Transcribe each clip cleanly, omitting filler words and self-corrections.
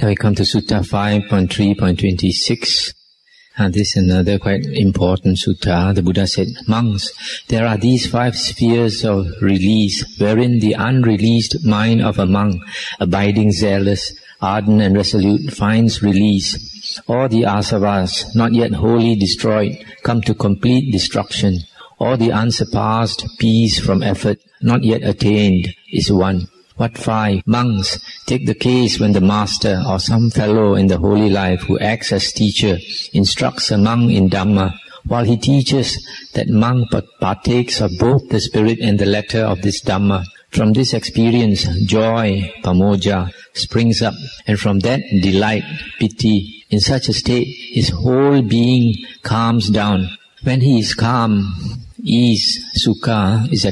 Now we come to Sutta 5.3.26. This is another quite important sutta. The Buddha said, "Monks, there are these 5 spheres of release, wherein the unreleased mind of a monk, abiding zealous, ardent and resolute, finds release. All the asavas, not yet wholly destroyed, come to complete destruction. All the unsurpassed peace from effort, not yet attained, is one." What 5? Monks, take the case when the master or some fellow in the holy life who acts as teacher instructs a monk in Dhamma. While he teaches, that monk partakes of both the spirit and the letter of this Dhamma. From this experience, joy, pamoja, springs up, and from that delight, piti. In such a state, his whole being calms down. When he is calm, ease, sukha, is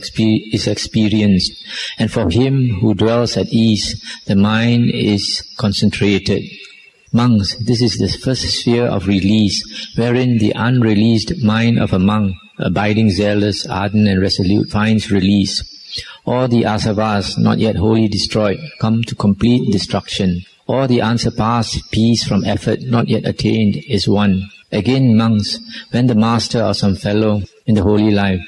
experienced, and for him who dwells at ease, the mind is concentrated. Monks, this is the first sphere of release, wherein the unreleased mind of a monk, abiding zealous, ardent and resolute, finds release. All the asavas, not yet wholly destroyed, come to complete destruction. All the unsurpassed peace from effort, not yet attained, is one. Again, monks, when the master or some fellow in the holy life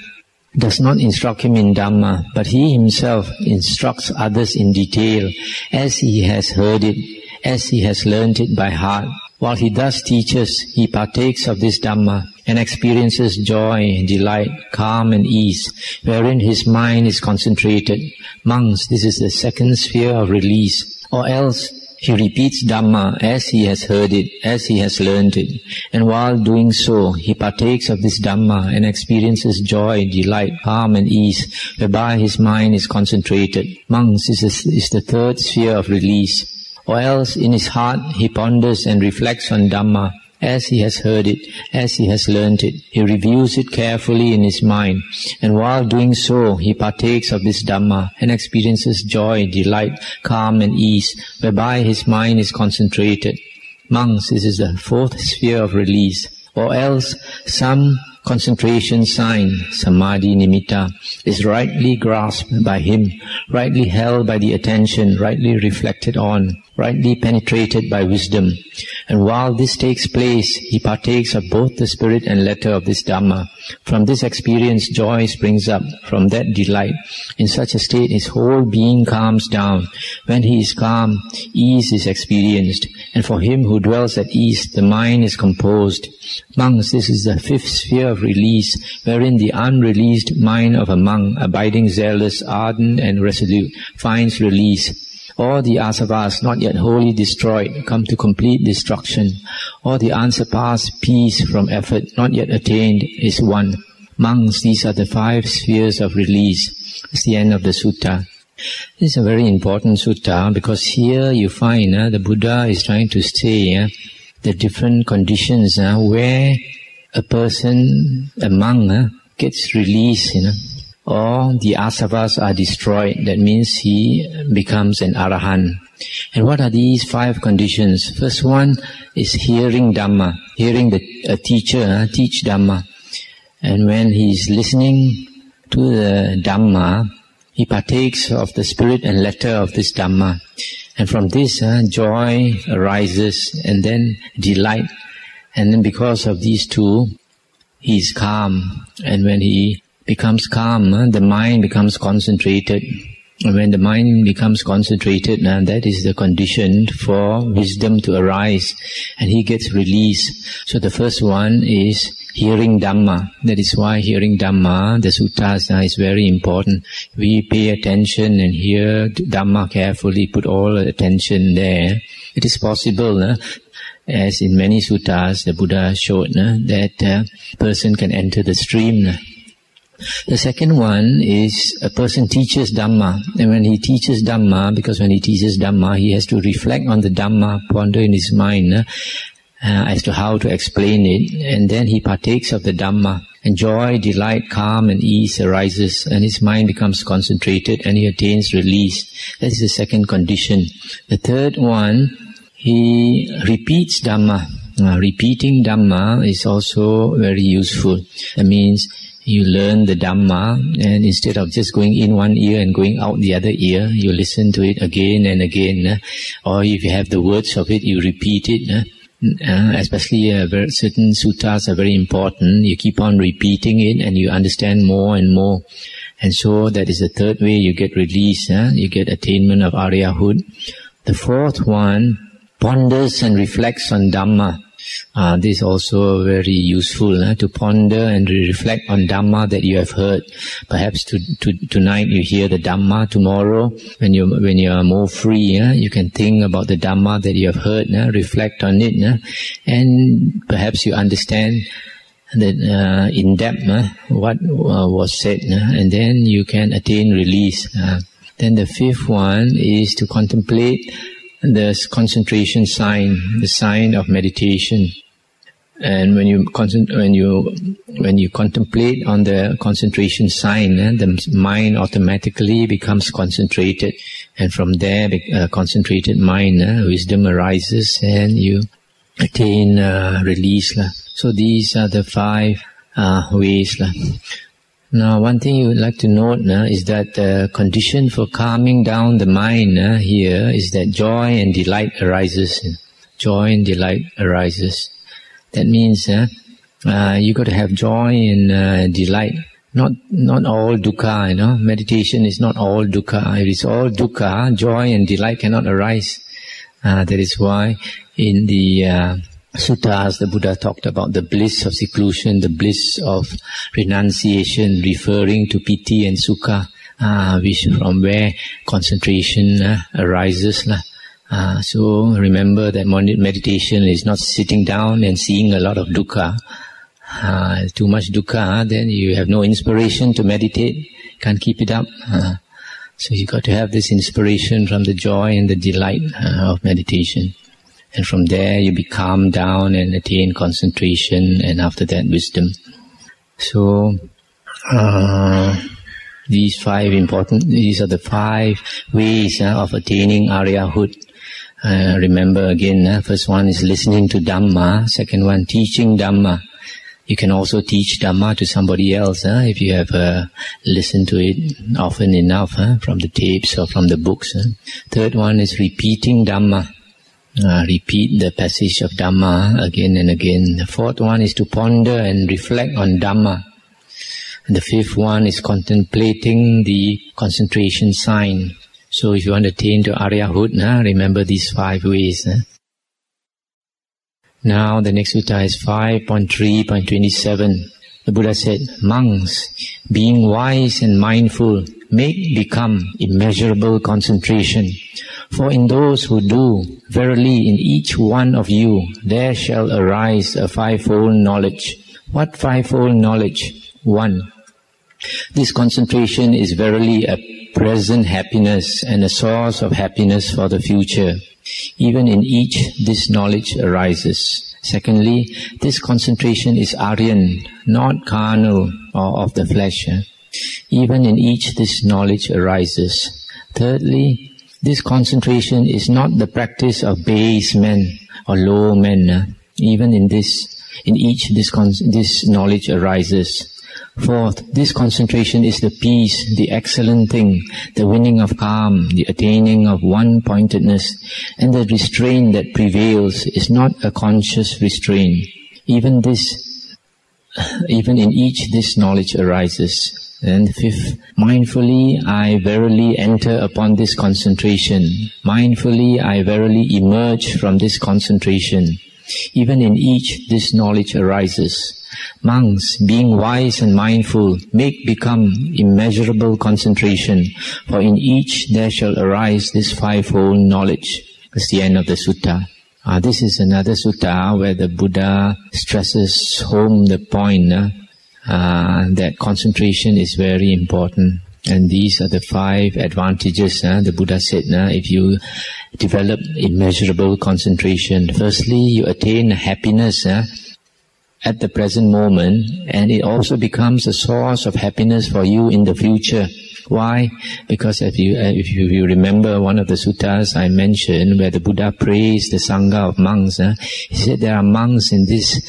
does not instruct him in Dhamma, but he himself instructs others in detail, as he has heard it, as he has learnt it by heart. While he thus teaches, he partakes of this Dhamma and experiences joy, delight, calm and ease, wherein his mind is concentrated. Monks, this is the second sphere of release. Or else, he repeats Dhamma as he has heard it, as he has learned it, and while doing so, he partakes of this Dhamma and experiences joy, delight, calm and ease, whereby his mind is concentrated. Monks, this is the third sphere of release. Or else, in his heart, he ponders and reflects on Dhamma as he has heard it, as he has learnt it. He reviews it carefully in his mind, and while doing so, he partakes of this Dhamma and experiences joy, delight, calm and ease, whereby his mind is concentrated. Monks, this is the fourth sphere of release. Or else, some concentration sign, samadhi nimitta, is rightly grasped by him, rightly held by the attention, rightly reflected on, rightly penetrated by wisdom. And while this takes place, he partakes of both the spirit and letter of this Dhamma. From this experience, joy springs up, from that delight. In such a state, his whole being calms down. When he is calm, ease is experienced, and for him who dwells at ease, the mind is composed. Monks, this is the fifth sphere of release, wherein the unreleased mind of a monk, abiding zealous, ardent and resolute, finds release. All the asavas, not yet wholly destroyed, come to complete destruction. All the unsurpassed peace from effort, not yet attained, is one. Monks, these are the 5 spheres of release. It's the end of the sutta. This is a very important sutta, because here you find the Buddha is trying to say the different conditions where a person, a monk, gets released, or the asavas are destroyed. That means he becomes an arahant. And what are these 5 conditions? First one is hearing Dhamma, hearing a teacher teach Dhamma. And when he is listening to the Dhamma, he partakes of the spirit and letter of this Dhamma. And from this, joy arises, and then delight. And then because of these two, he is calm. And when he becomes calm, the mind becomes concentrated. And when the mind becomes concentrated, that is the condition for wisdom to arise, and he gets released. So the first one is hearing Dhamma. That is why hearing Dhamma, the suttas, is very important. We pay attention and hear Dhamma carefully, put all attention there. It is possible, as in many suttas, the Buddha showed that a person can enter the stream. The second one is a person teaches Dhamma, and when he teaches Dhamma, because when he teaches Dhamma, he has to reflect on the Dhamma, ponder in his mind as to how to explain it, and then he partakes of the Dhamma, and joy, delight, calm and ease arises, and his mind becomes concentrated, and he attains release. That is the second condition. The third one, he repeats Dhamma. Repeating Dhamma is also very useful. That means You learn the Dhamma, and instead of just going in one ear and going out the other ear, you listen to it again and again. Or if you have the words of it, you repeat it. Especially certain suttas are very important. You keep on repeating it and you understand more and more. And so that is the third way you get release. You get attainment of Aryahood. The fourth one ponders and reflects on Dhamma. This is also very useful, to ponder and reflect on Dhamma that you have heard. Perhaps tonight you hear the Dhamma. Tomorrow, when you are more free, you can think about the Dhamma that you have heard, reflect on it, and perhaps you understand that in depth what was said, and then you can attain release. Then the fifth one is to contemplate the concentration sign, the sign of meditation. And when you contemplate on the concentration sign, the mind automatically becomes concentrated, and from there, concentrated mind, wisdom arises, and you attain release. So these are the 5 ways. Now, one thing you would like to note is that the condition for calming down the mind here is that joy and delight arises. Joy and delight arises. That means you got to have joy and delight. Not all dukkha, Meditation is not all dukkha. If it's all dukkha, joy and delight cannot arise. That is why in the suttas, the Buddha talked about the bliss of seclusion, the bliss of renunciation, referring to piti and sukha, which from where concentration arises. So remember that meditation is not sitting down and seeing a lot of dukkha. Too much dukkha, then you have no inspiration to meditate, can't keep it up. So you got to have this inspiration from the joy and the delight of meditation. And from there you be calmed down and attain concentration, and after that wisdom. So these are the 5 ways of attaining Aryahood. Remember again, first one is listening to Dhamma, second one teaching Dhamma. You can also teach Dhamma to somebody else if you have listened to it often enough from the tapes or from the books. Third one is repeating Dhamma. Repeat the passage of Dhamma again and again. The fourth one is to ponder and reflect on Dhamma. And the fifth one is contemplating the concentration sign. So if you want to attain to Aryahood, remember these 5 ways. Now the next sutta is 5.3.27. The Buddha said, monks, being wise and mindful, become immeasurable concentration. For in those who do, verily in each one of you there shall arise a 5-fold knowledge. What 5-fold knowledge? 1. This concentration is verily a present happiness and a source of happiness for the future. Even in each this knowledge arises. Secondly, this concentration is Aryan, not carnal or of the flesh. Even in each this knowledge arises. Thirdly, this concentration is not the practice of base men or low men. Even in each this knowledge arises. Fourth, this concentration is the peace, the excellent thing, the winning of calm, the attaining of one-pointedness, and the restraint that prevails is not a conscious restraint. Even in each this knowledge arises. And fifth, mindfully I verily enter upon this concentration. Mindfully I verily emerge from this concentration. Even in each this knowledge arises. Monks, being wise and mindful, become immeasurable concentration, for in each there shall arise this 5-fold knowledge. That's the end of the sutta. This is another sutta where the Buddha stresses home the point that concentration is very important. And these are the 5 advantages the Buddha said if you develop immeasurable concentration. Firstly, you attain happiness at the present moment, and it also becomes a source of happiness for you in the future. Why? Because if you remember one of the suttas I mentioned where the Buddha praised the Sangha of monks, he said there are monks in this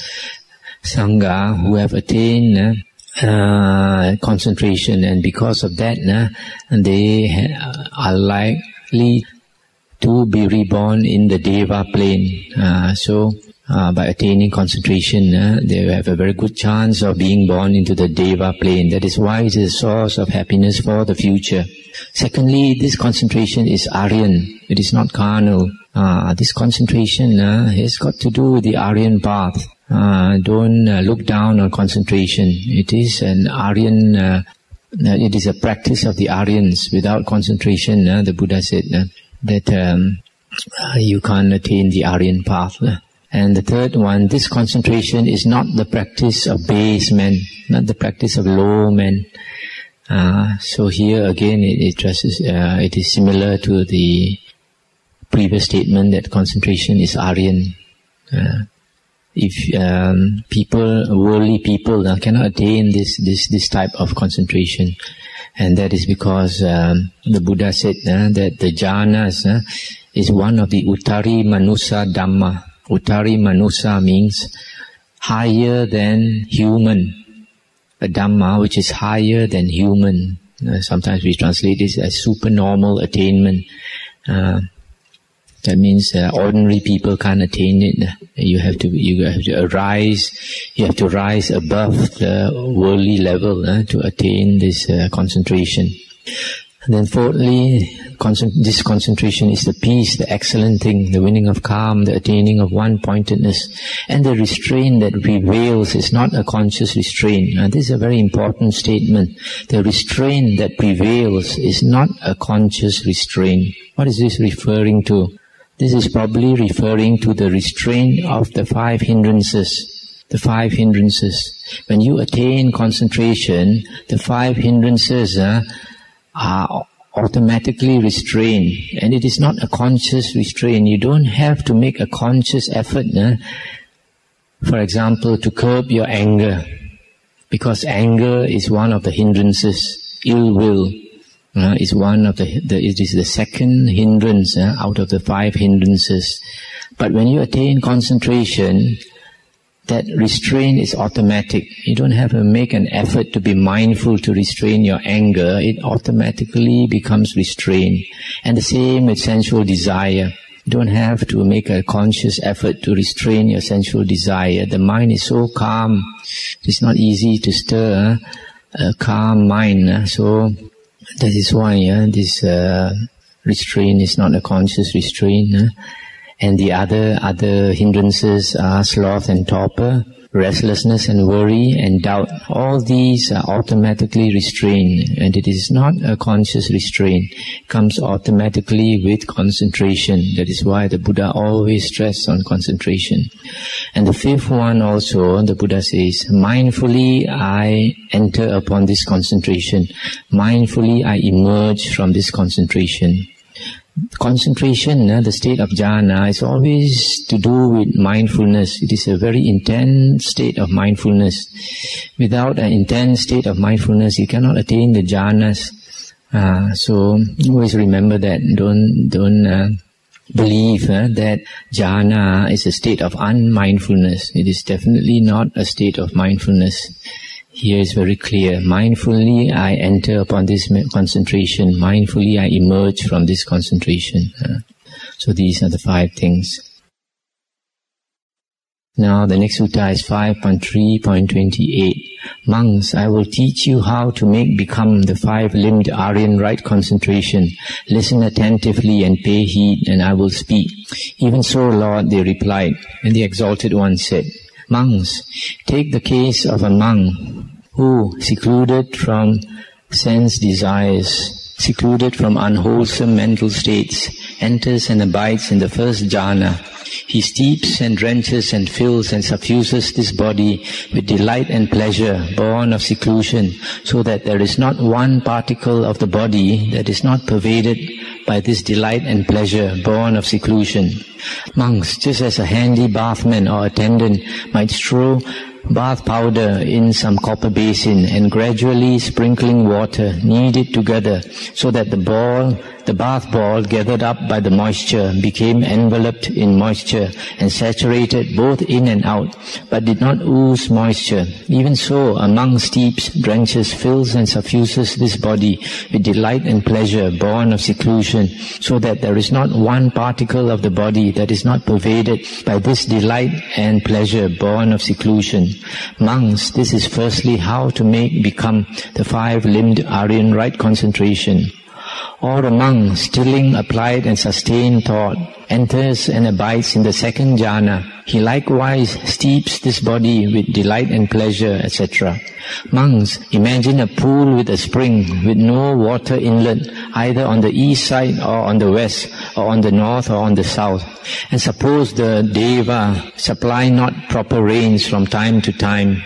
Sangha who have attained concentration, and because of that, they are likely to be reborn in the Deva plane. By attaining concentration, they have a very good chance of being born into the Deva plane. That is why it is a source of happiness for the future. Secondly, this concentration is Aryan. It is not carnal. This concentration has got to do with the Aryan path. Don't look down on concentration. It is an Aryan. It is a practice of the Aryans. Without concentration, the Buddha said that you can't attain the Aryan path. And the third one, this concentration is not the practice of base men, not the practice of low men. So here again, it is similar to the previous statement that concentration is Aryan. If worldly people cannot attain this type of concentration, and that is because the Buddha said that the jhanas is one of the Uttari Manusa Dhamma. Uttari Manusa means higher than human. A Dhamma which is higher than human. Sometimes we translate this as supernormal attainment. That means ordinary people can't attain it. You have to rise above the worldly level to attain this concentration. And then fourthly, this concentration is the peace, the excellent thing, the winning of calm, the attaining of one-pointedness. And the restraint that prevails is not a conscious restraint. Now, this is a very important statement. The restraint that prevails is not a conscious restraint. What is this referring to? This is probably referring to the restraint of the 5 hindrances. The 5 hindrances. When you attain concentration, the 5 hindrances are automatically restrained, and it is not a conscious restraint. You don't have to make a conscious effort, for example, to curb your anger, because anger is one of the hindrances. Ill will is one of it is the second hindrance out of the 5 hindrances. But when you attain concentration, that restraint is automatic. You don't have to make an effort to be mindful to restrain your anger. It automatically becomes restrained. And the same with sensual desire. You don't have to make a conscious effort to restrain your sensual desire. The mind is so calm. It's not easy to stir a calm mind. So that is why this restraint is not a conscious restraint. And the other hindrances are sloth and torpor, restlessness and worry and doubt. All these are automatically restrained, and it is not a conscious restraint. It comes automatically with concentration. That is why the Buddha always stressed on concentration. And the 5th one also, the Buddha says, mindfully I enter upon this concentration. Mindfully I emerge from this concentration. Concentration, the state of jhana, is always to do with mindfulness. It is a very intense state of mindfulness. Without an intense state of mindfulness, you cannot attain the jhanas. So always remember that. Don't believe that jhana is a state of unmindfulness. It is definitely not a state of mindfulness. Here is very clear. Mindfully I enter upon this concentration. Mindfully I emerge from this concentration. So these are the 5 things. Now the next sutta is 5.3.28. Monks, I will teach you how to become the 5-limbed Aryan right concentration. Listen attentively and pay heed, and I will speak. Even so, Lord, they replied. And the Exalted One said, Monks, take the case of a monk who, secluded from sense desires, secluded from unwholesome mental states, enters and abides in the first jhana. He steeps and drenches and fills and suffuses this body with delight and pleasure, born of seclusion, so that there is not one particle of the body that is not pervaded by this delight and pleasure, born of seclusion. Monks, just as a handy bathman or attendant might strew bath powder in some copper basin and gradually sprinkling water, knead it together so that the ball the bath ball gathered up by the moisture became enveloped in moisture and saturated both in and out, but did not ooze moisture. Even so, a monk steeps, drenches, fills and suffuses this body with delight and pleasure born of seclusion, so that there is not one particle of the body that is not pervaded by this delight and pleasure born of seclusion. Monks, this is firstly how to become the five-limbed Aryan right concentration. Or a monk, stilling applied and sustained thought, enters and abides in the second jhana. He likewise steeps this body with delight and pleasure, etc. Monks, imagine a pool with a spring, with no water inlet, either on the east side or on the west, or on the north or on the south. And suppose the Deva supply not proper rains from time to time.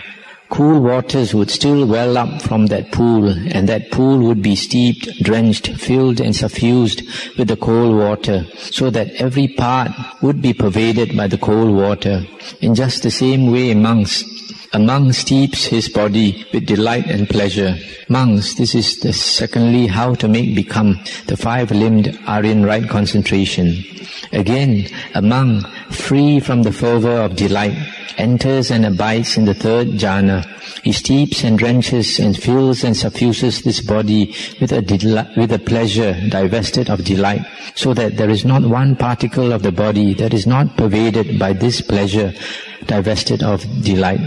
Cool waters would still well up from that pool, and that pool would be steeped, drenched, filled and suffused with the cold water, so that every part would be pervaded by the cold water. In just the same way, monks, a monk steeps his body with delight and pleasure. Monks, this is the secondly how to become the five-limbed Aryan right concentration. Again, a monk, free from the fervor of delight, enters and abides in the third jhana. He steeps and drenches and fills and suffuses this body with a pleasure divested of delight, so that there is not one particle of the body that is not pervaded by this pleasure divested of delight.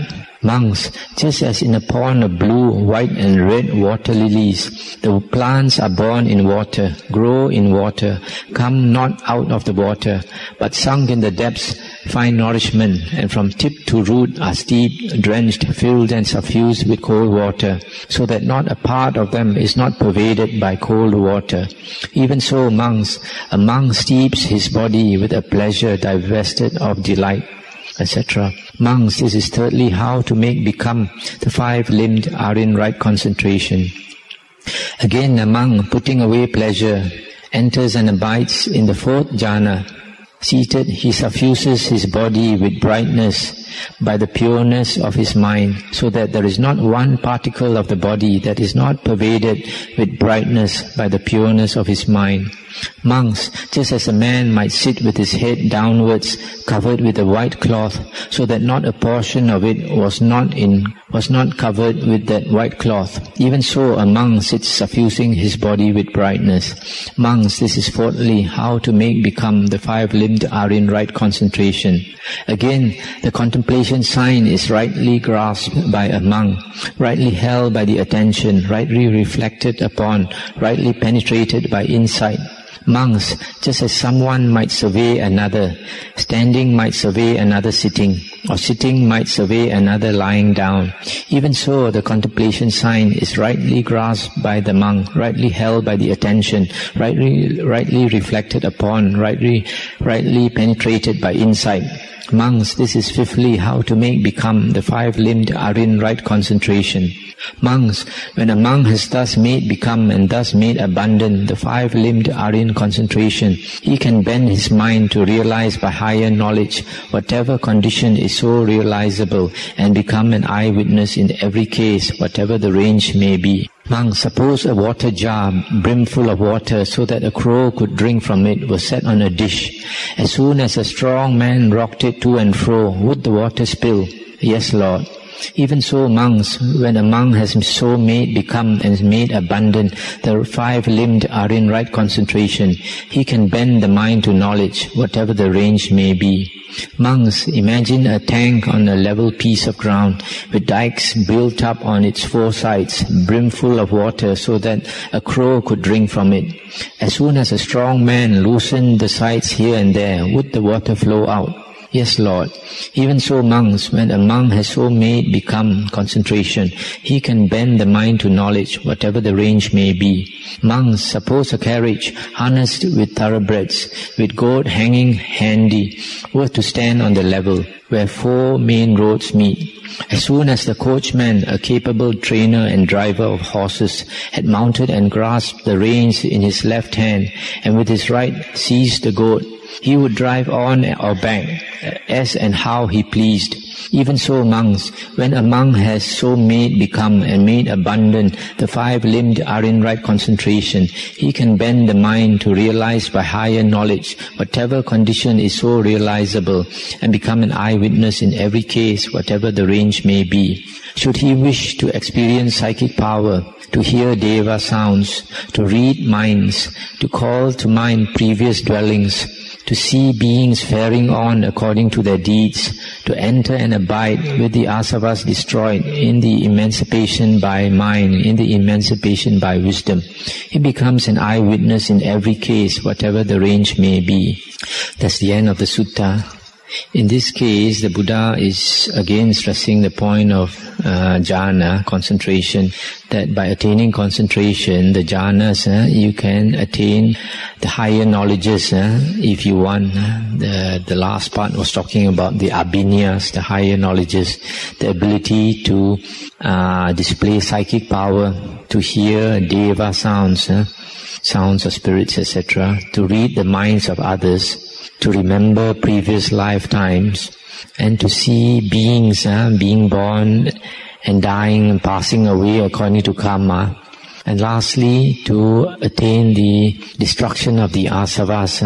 Monks, just as in a pond of blue, white and red water lilies, the plants are born in water, grow in water, come not out of the water, but sunk in the depths, find nourishment, and from tip to root are steeped, drenched, filled and suffused with cold water, so that not a part of them is not pervaded by cold water. Even so, monks, a monk steeps his body with a pleasure divested of delight, etc. Monks, this is thirdly how to become the five-limbed Aryan right concentration. Again, a monk, putting away pleasure, enters and abides in the fourth jhana. Seated, he suffuses his body with brightness by the pureness of his mind, so that there is not one particle of the body that is not pervaded with brightness by the pureness of his mind. Monks, just as a man might sit with his head downwards, covered with a white cloth, so that not a portion of it was not covered with that white cloth, even so a monk sits suffusing his body with brightness. Monks, this is fourthly how to become the five-limbed Aryan right concentration. Again, the contemplation sign is rightly grasped by a monk, rightly held by the attention, rightly reflected upon, rightly penetrated by insight. Monks, just as someone might survey another, standing might survey another sitting, or sitting might survey another lying down, even so the contemplation sign is rightly grasped by the monk, rightly held by the attention, rightly reflected upon, rightly penetrated by insight. Monks, this is fifthly how to become the five-limbed Aryan right concentration. Monks, when a monk has thus become and thus made abundant the five-limbed Aryan concentration, he can bend his mind to realize by higher knowledge whatever condition is so realizable, and become an eyewitness in every case, whatever the range may be. Monk, suppose a water jar brimful of water so that a crow could drink from it was set on a dish. As soon as a strong man rocked it to and fro, would the water spill? Yes, Lord. Even so, monks, when a monk has so become and made abundant the five-limbed Aryan right concentration, he can bend the mind to knowledge, whatever the range may be. Monks, imagine a tank on a level piece of ground, with dikes built up on its four sides, brimful of water so that a crow could drink from it. As soon as a strong man loosened the sides here and there, would the water flow out? Yes, Lord. Even so, monks, when a monk has so become concentration, he can bend the mind to knowledge, whatever the range may be. Monks, suppose a carriage harnessed with thoroughbreds, with goat hanging handy, were to stand on the level, where four main roads meet. As soon as the coachman, a capable trainer and driver of horses, had mounted and grasped the reins in his left hand, and with his right seized the goat, He would drive on or back as and how he pleased. Even so, monks, when a monk has so become and made abundant the 5-limbed Aryan right concentration, he can bend the mind to realize by higher knowledge whatever condition is so realizable and become an eyewitness in every case, whatever the range may be. Should he wish to experience psychic power, to hear deva sounds, to read minds, to call to mind previous dwellings, to see beings faring on according to their deeds, to enter and abide with the asavas destroyed in the emancipation by mind, in the emancipation by wisdom, he becomes an eyewitness in every case, whatever the range may be. That's the end of the sutta. In this case, the Buddha is again stressing the point of jhana, concentration, that by attaining concentration, the jhanas, you can attain the higher knowledges if you want. The last part was talking about the abhinyas, the higher knowledges, the ability to display psychic power, to hear deva sounds, sounds of spirits, etc., to read the minds of others, to remember previous lifetimes, and to see beings being born and dying and passing away according to karma. And lastly, to attain the destruction of the asavas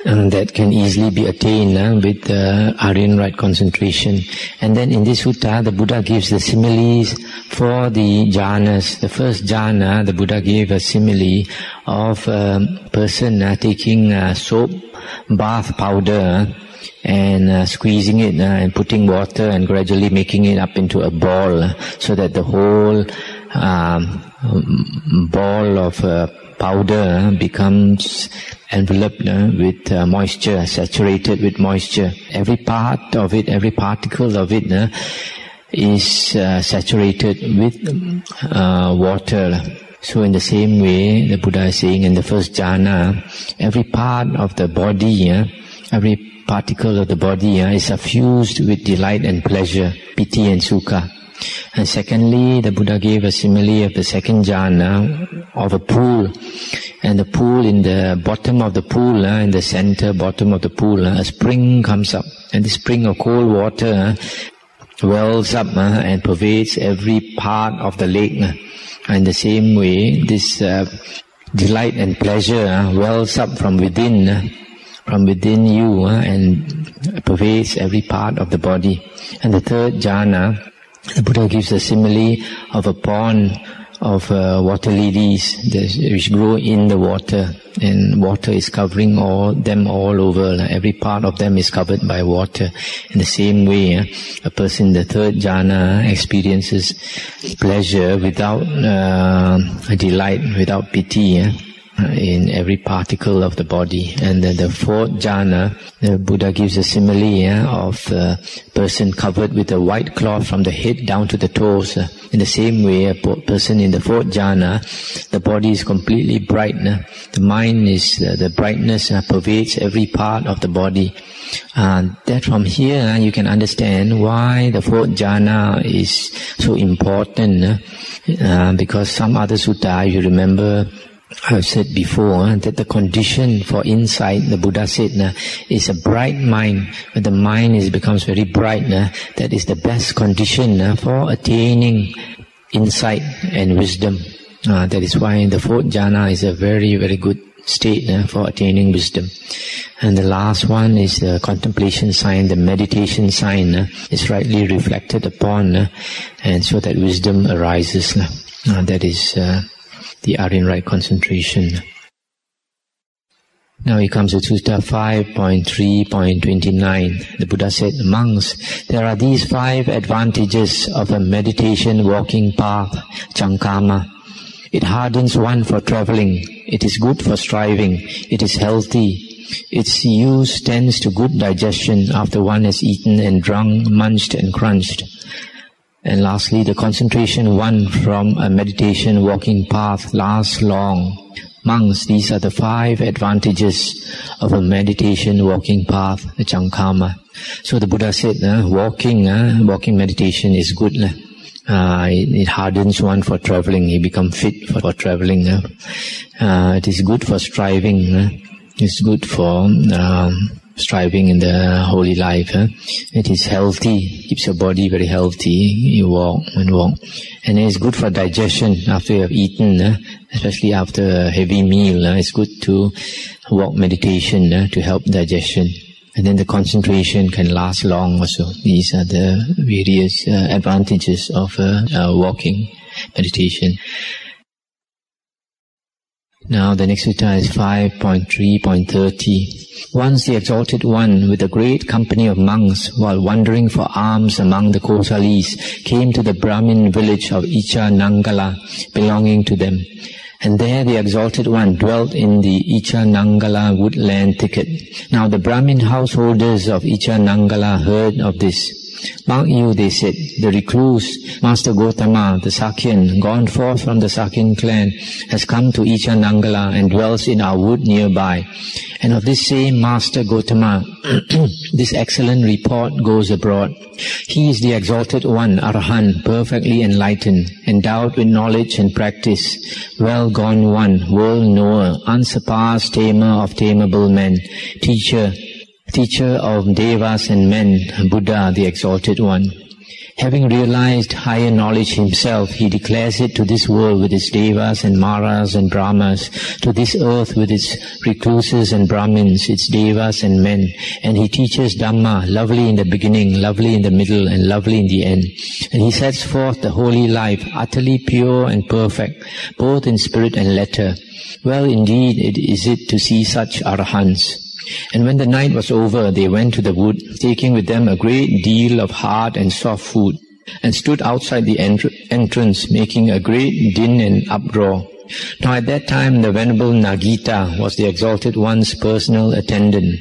that can easily be attained with the Aryan right concentration. And then in this sutta, the Buddha gives the similes for the jhanas. The first jhana, the Buddha gave a simile of a person taking soap bath powder and squeezing it and putting water and gradually making it up into a ball, so that the whole ball of powder becomes enveloped with moisture, saturated with moisture. Every part of it, every particle of it is saturated with water. So in the same way, the Buddha is saying in the first jhana, every part of the body, every particle of the body is suffused with delight and pleasure, piti and sukha. And secondly, the Buddha gave a simile of the second jhana of a pool. And the pool, in the bottom of the pool, in the center bottom of the pool, a spring comes up. And the spring of cold water wells up and pervades every part of the lake. In the same way, this delight and pleasure wells up from within you and pervades every part of the body. And the third jhana, the Buddha gives a simile of a pond of water lilies which grow in the water, and water is covering them all over. Every part of them is covered by water. In the same way, a person in the third jhana experiences pleasure without delight, without pity in every particle of the body. And then the fourth jhana, the Buddha gives a simile of a person covered with a white cloth from the head down to the toes. In the same way, a person in the fourth jhana, the body is completely bright. The mind is, the brightness pervades every part of the body. That from here you can understand why the fourth jhana is so important. Because some other sutta, if you remember, I've said before that the condition for insight, the Buddha said, is a bright mind. When the mind becomes very bright, that is the best condition for attaining insight and wisdom. That is why the fourth jhana is a very, very good state for attaining wisdom. And the last one is the contemplation sign, the meditation sign is rightly reflected upon, and so that wisdom arises. That is the Aryan right concentration. Now he comes to Sutta 5.3.29. The Buddha said, monks, there are these 5 advantages of a meditation walking path, Cankama. It hardens one for traveling. It is good for striving. It is healthy. Its use tends to good digestion after one has eaten and drunk, munched and crunched. And lastly, the concentration won from a meditation walking path lasts long. Monks, these are the 5 advantages of a meditation walking path, the Cankama. So the Buddha said, walking meditation is good. It hardens one for traveling. He becomes fit for traveling. It is good for striving. It's good for striving in the holy life. It is healthy, keeps your body very healthy. You walk and walk. And it's good for digestion after you have eaten, especially after a heavy meal. It's good to walk meditation to help digestion. And then the concentration can last long also. These are the various advantages of walking meditation. Now the next sutta is 5.3.30. Once the Exalted One, with a great company of monks, while wandering for alms among the Kosalis, came to the Brahmin village of Icha Nangala, belonging to them. And there the Exalted One dwelt in the Icha Nangala woodland thicket. Now the Brahmin householders of Icha Nangala heard of this. Mark you, they said, the recluse, Master Gotama, the Sakyan, gone forth from the Sakyan clan, has come to Icha Nangala and dwells in our wood nearby. And of this same Master Gotama, this excellent report goes abroad. He is the Exalted One, Arahant, perfectly enlightened, endowed with knowledge and practice, well gone one, world knower, unsurpassed tamer of tameable men, teacher of devas and men, Buddha, the Exalted One. Having realized higher knowledge himself, he declares it to this world with its devas and maras and brahmas, to this earth with its recluses and brahmins, its devas and men, and he teaches Dhamma, lovely in the beginning, lovely in the middle, and lovely in the end. And he sets forth the holy life, utterly pure and perfect, both in spirit and letter. Well, indeed, is it to see such arahants. And when the night was over, they went to the wood, taking with them a great deal of hard and soft food, and stood outside the entrance, making a great din and uproar. Now at that time the Venerable Nagita was the Exalted One's personal attendant.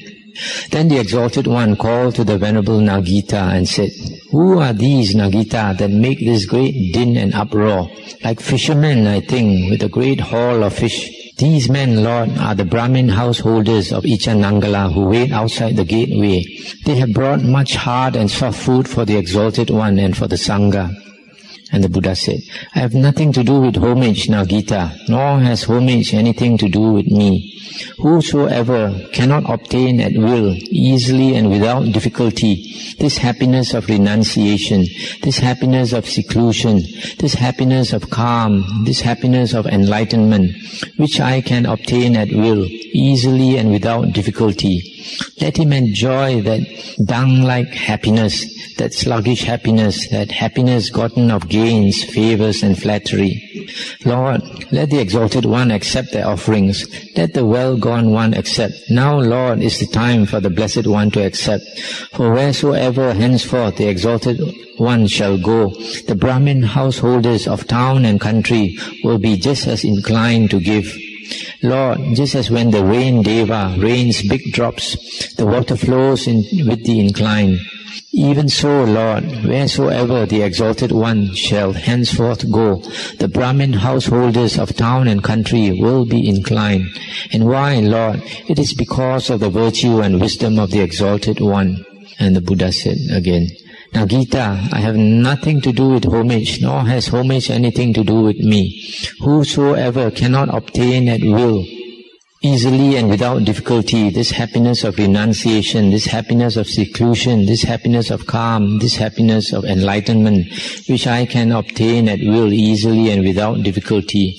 Then the Exalted One called to the Venerable Nagita and said, "Who are these, Nagita, that make this great din and uproar? Like fishermen, I think, with a great haul of fish. These men, Lord, are the Brahmin householders of Icha Nangala who wait outside the gateway. They have brought much hard and soft food for the Exalted One and for the Sangha." And the Buddha said, "I have nothing to do with homage, Nagita, nor has homage anything to do with me. Whosoever cannot obtain at will, easily and without difficulty, this happiness of renunciation, this happiness of seclusion, this happiness of calm, this happiness of enlightenment, which I can obtain at will, easily and without difficulty, let him enjoy that dung-like happiness, that sluggish happiness, that happiness gotten of gains, favors and flattery. Lord, let the Exalted One accept their offerings. Let the well-gone one accept. Now, Lord, is the time for the Blessed One to accept. For wheresoever henceforth the Exalted One shall go, the Brahmin householders of town and country will be just as inclined to give. Lord, just as when the rain deva rains big drops, the water flows with the incline. Even so, Lord, wheresoever the Exalted One shall henceforth go, the Brahmin householders of town and country will be inclined. And why, Lord? It is because of the virtue and wisdom of the Exalted One." And the Buddha said again, "Nagita, I have nothing to do with homage, nor has homage anything to do with me. Whosoever cannot obtain at will, easily and without difficulty, this happiness of renunciation, this happiness of seclusion, this happiness of calm, this happiness of enlightenment, which I can obtain at will, easily and without difficulty,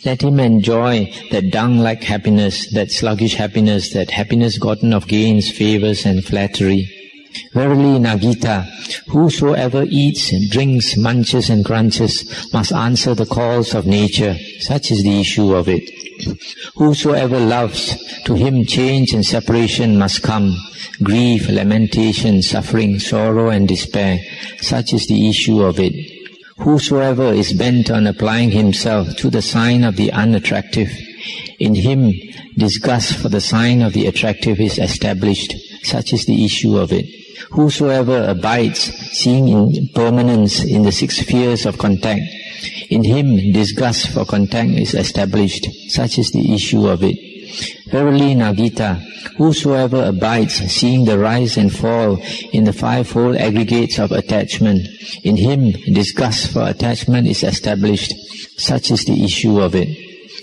let him enjoy that dung-like happiness, that sluggish happiness, that happiness gotten of gains, favors and flattery. Verily, Nagita, whosoever eats, drinks, munches and crunches must answer the calls of nature. Such is the issue of it. Whosoever loves, to him change and separation must come. Grief, lamentation, suffering, sorrow and despair. Such is the issue of it. Whosoever is bent on applying himself to the sign of the unattractive, in him disgust for the sign of the attractive is established. Such is the issue of it. Whosoever abides, seeing impermanence in the 6 spheres of contact, in him disgust for contact is established. Such is the issue of it. Verily, Nagita, whosoever abides, seeing the rise and fall in the 5-fold aggregates of attachment, in him disgust for attachment is established. Such is the issue of it.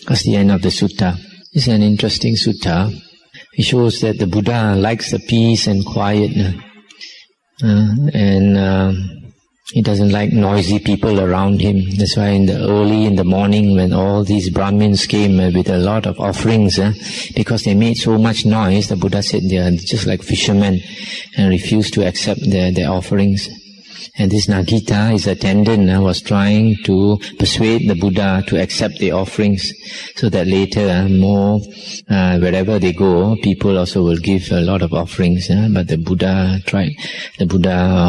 That's the end of the sutta. It's an interesting sutta. It shows that the Buddha likes the peace and quiet, he doesn't like noisy people around him. That's why early in the morning, when all these Brahmins came with a lot of offerings, because they made so much noise, the Buddha said they are just like fishermen and refused to accept their offerings. And this Nagita, his attendant, was trying to persuade the Buddha to accept the offerings, so that later, wherever they go, people also will give a lot of offerings. But the Buddha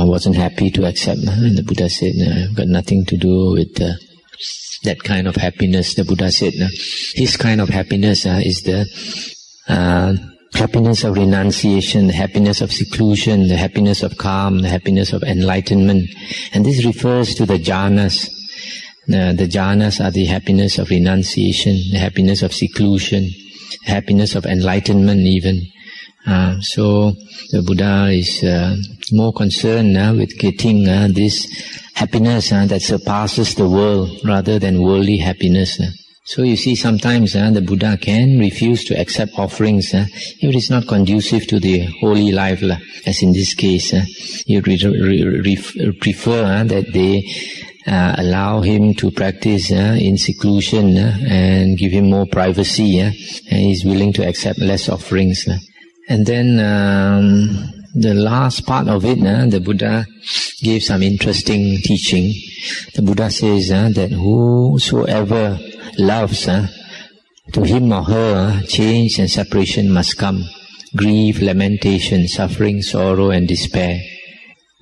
wasn't happy to accept. And the Buddha said, I've got nothing to do with that kind of happiness. The Buddha said, his kind of happiness is the happiness of renunciation, the happiness of seclusion, the happiness of calm, the happiness of enlightenment. And this refers to the jhanas. The jhanas are the happiness of renunciation, the happiness of seclusion, the happiness of enlightenment even. So the Buddha is more concerned with getting this happiness that surpasses the world rather than worldly happiness. So you see, sometimes the Buddha can refuse to accept offerings if it is not conducive to the holy life, as in this case. He would prefer that they allow him to practice in seclusion and give him more privacy, and he's willing to accept less offerings. And then the last part of it, the Buddha gave some interesting teaching. The Buddha says that whosoever loves, to him or her, change and separation must come. Grief, lamentation, suffering, sorrow and despair.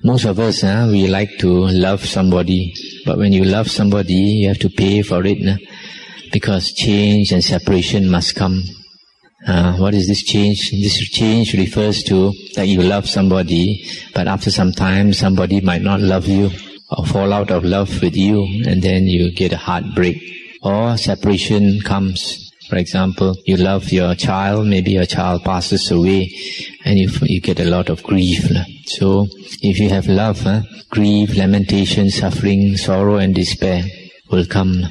Most of us, we like to love somebody, but when you love somebody, you have to pay for it, because change and separation must come. What is this change? This change refers to that you love somebody, but after some time, somebody might not love you, or fall out of love with you, and then you get a heartbreak. Or separation comes. For example, you love your child, maybe your child passes away, and you get a lot of grief. So, if you have love, grief, lamentation, suffering, sorrow and despair will come.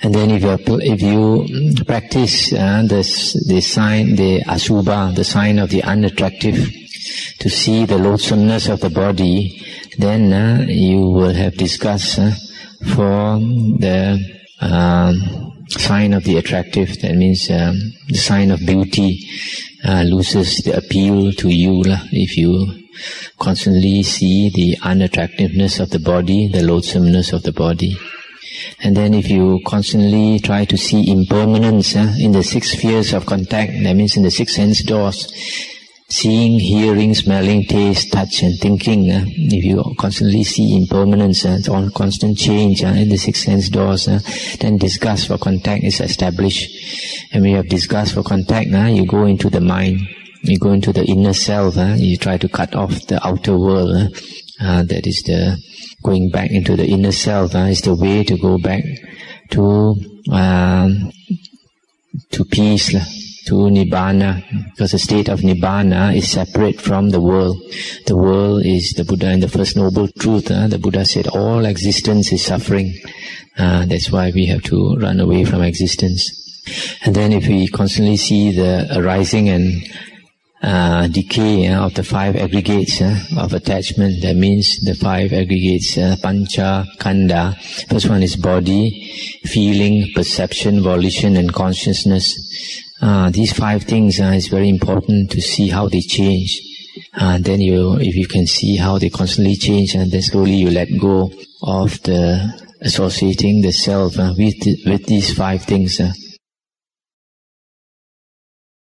And then if you practice the sign, the asubha, the sign of the unattractive, to see the loathsomeness of the body, then you will have disgust for the sign of the attractive. That means the sign of beauty loses the appeal to you if you constantly see the unattractiveness of the body, the loathsomeness of the body. And then if you constantly try to see impermanence in the 6 spheres of contact, that means in the 6 sense doors, seeing, hearing, smelling, taste, touch and thinking, if you constantly see impermanence and on constant change in the 6 sense doors, then disgust for contact is established. And when you have disgust for contact, you go into the mind, you go into the inner self, you try to cut off the outer world. That is the going back into the inner self is the way to go back to peace, to Nibbana, because the state of Nibbana is separate from the world. The world is the Buddha in the First Noble Truth. The Buddha said all existence is suffering. That's why we have to run away from existence. And then if we constantly see the arising and decay of the 5 aggregates of attachment, that means the 5 aggregates, pancha, khandha. First one is body, feeling, perception, volition and consciousness. These 5 things is very important to see how they change. Then if you can see how they constantly change, and then slowly you let go of the associating the self with these 5 things.